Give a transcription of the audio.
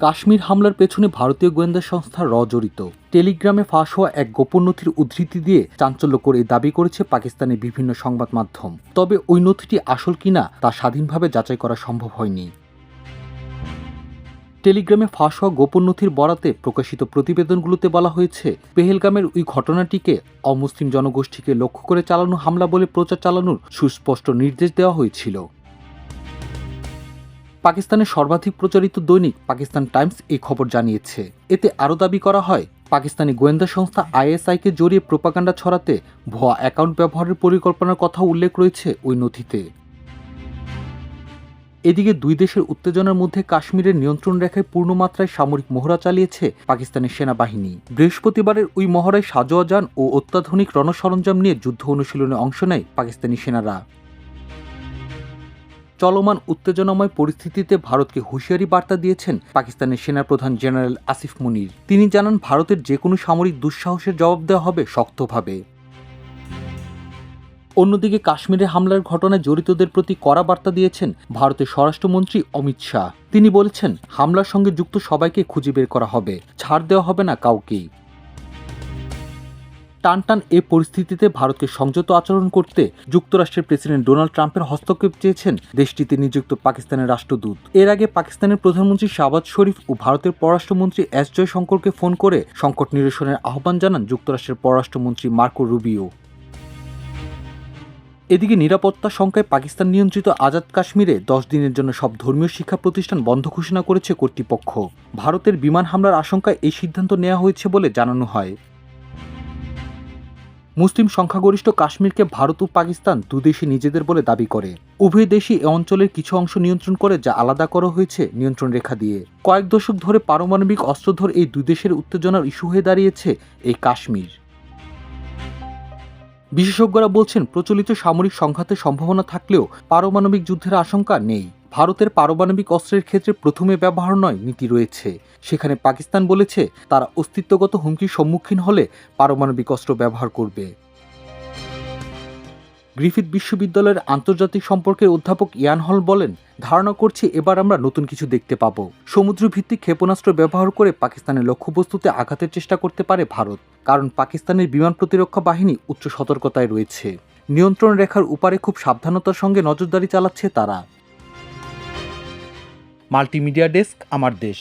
কাশ্মীর হামলার পেছনে ভারতীয় গোয়েন্দা সংস্থা জড়িত। টেলিগ্রামে ফাঁস হওয়া এক গোপন নথির উদ্ধৃতি দিয়ে চাঞ্চল্যকর এই দাবি করেছে পাকিস্তানের বিভিন্ন সংবাদ মাধ্যম। তবে ওই নথিটি আসল কিনা তা স্বাধীনভাবে যাচাই করা সম্ভব হয়নি। টেলিগ্রামে ফাঁস হওয়া গোপন নথির বরাতে প্রকাশিত প্রতিবেদনগুলোতে বলা হয়েছে, পেহেলগামের ওই ঘটনাটিকে অমুসলিম জনগোষ্ঠীকে লক্ষ্য করে চালানো হামলা বলে প্রচার চালানোর সুস্পষ্ট নির্দেশ দেওয়া হয়েছিল। পাকিস্তানের সর্বাধিক প্রচারিত দৈনিক পাকিস্তান টাইমস এই খবর জানিয়েছে। এতে আরও দাবি করা হয়, পাকিস্তানি গোয়েন্দা সংস্থা আইএসআইকে জড়িয়ে প্রোপাগান্ডা ছড়াতে ভুয়া অ্যাকাউন্ট ব্যবহারের পরিকল্পনার কথা উল্লেখ রয়েছে ওই নথিতে। এদিকে দুই দেশের উত্তেজনার মধ্যে কাশ্মীরের নিয়ন্ত্রণ রেখায় পূর্ণমাত্রায় সামরিক মহড়া চালিয়েছে পাকিস্তানের সেনাবাহিনী। বৃহস্পতিবারের ওই মহড়ায় সাজোয়া যান ও অত্যাধুনিক রণসরঞ্জাম নিয়ে যুদ্ধ অনুশীলনে অংশ নেয় পাকিস্তানি সেনারা। চলমান উত্তেজনাময় পরিস্থিতিতে ভারতকে হুঁশিয়ারি বার্তা দিয়েছেন পাকিস্তানের সেনাপ্রধান জেনারেল আসিফ মুনির। তিনি জানান, ভারতের যে কোনো সামরিক দুঃসাহসের জবাব দেওয়া হবে শক্তভাবে। অন্যদিকে কাশ্মীরে হামলার ঘটনায় জড়িতদের প্রতি কড়া বার্তা দিয়েছেন ভারতের স্বরাষ্ট্রমন্ত্রী অমিত শাহ। তিনি বলেছেন, হামলার সঙ্গে যুক্ত সবাইকে খুঁজে বের করা হবে, ছাড় দেওয়া হবে না কাউকেই। টানটান এ পরিস্থিতিতে ভারতকে সংযত আচরণ করতে যুক্তরাষ্ট্রের প্রেসিডেন্ট ডোনাল্ড ট্রাম্পের হস্তক্ষেপ চেয়েছেন দেশটিতে নিযুক্ত পাকিস্তানের রাষ্ট্রদূত। এর আগে পাকিস্তানের প্রধানমন্ত্রী শাহবাজ শরীফ ও ভারতের পররাষ্ট্রমন্ত্রী এস জয়শঙ্করকে ফোন করে সংকট নিরসনের আহ্বান জানান যুক্তরাষ্ট্রের পররাষ্ট্রমন্ত্রী মার্কো রুবিও। এদিকে নিরাপত্তা শঙ্কায় পাকিস্তান নিয়ন্ত্রিত আজাদ কাশ্মীরে 10 দিনের জন্য সব ধর্মীয় শিক্ষা প্রতিষ্ঠান বন্ধ ঘোষণা করেছে কর্তৃপক্ষ। ভারতের বিমান হামলার আশঙ্কায় এই সিদ্ধান্ত নেওয়া হয়েছে বলে জানানো হয়। মুসলিম সংখ্যাগরিষ্ঠ কাশ্মীরকে ভারত ও পাকিস্তান দুদেশই নিজেদের বলে দাবি করে। উভয় দেশই এ অঞ্চলের কিছু অংশ নিয়ন্ত্রণ করে, যা আলাদা করা হয়েছে নিয়ন্ত্রণ রেখা দিয়ে। কয়েক দশক ধরে পারমাণবিক অস্ত্রধর এই দুই দেশের উত্তেজনার ইস্যু হয়ে দাঁড়িয়েছে এই কাশ্মীর। বিশেষজ্ঞরা বলছেন, প্রচলিত সামরিক সংঘাতের সম্ভাবনা থাকলেও পারমাণবিক যুদ্ধের আশঙ্কা নেই। ভারতের পারমাণবিক অস্ত্রের ক্ষেত্রে প্রথমে ব্যবহার নয় নীতি রয়েছে। সেখানে পাকিস্তান বলেছে, তারা অস্তিত্বগত হুমকির সম্মুখীন হলে পারমাণবিক অস্ত্র ব্যবহার করবে। গ্রিফিথ বিশ্ববিদ্যালয়ের আন্তর্জাতিক সম্পর্কের অধ্যাপক ইয়ান হল বলেন, ধারণা করছি এবার আমরা নতুন কিছু দেখতে পাব। সমুদ্রভিত্তিক ক্ষেপণাস্ত্র ব্যবহার করে পাকিস্তানের লক্ষ্যবস্তুতে আঘাতের চেষ্টা করতে পারে ভারত, কারণ পাকিস্তানের বিমান প্রতিরক্ষা বাহিনী উচ্চ সতর্কতায় রয়েছে। নিয়ন্ত্রণ রেখার উপারে খুব সাবধানতার সঙ্গে নজরদারি চালাচ্ছে তারা। মাল্টিমিডিয়া ডেস্ক, আমার দেশ।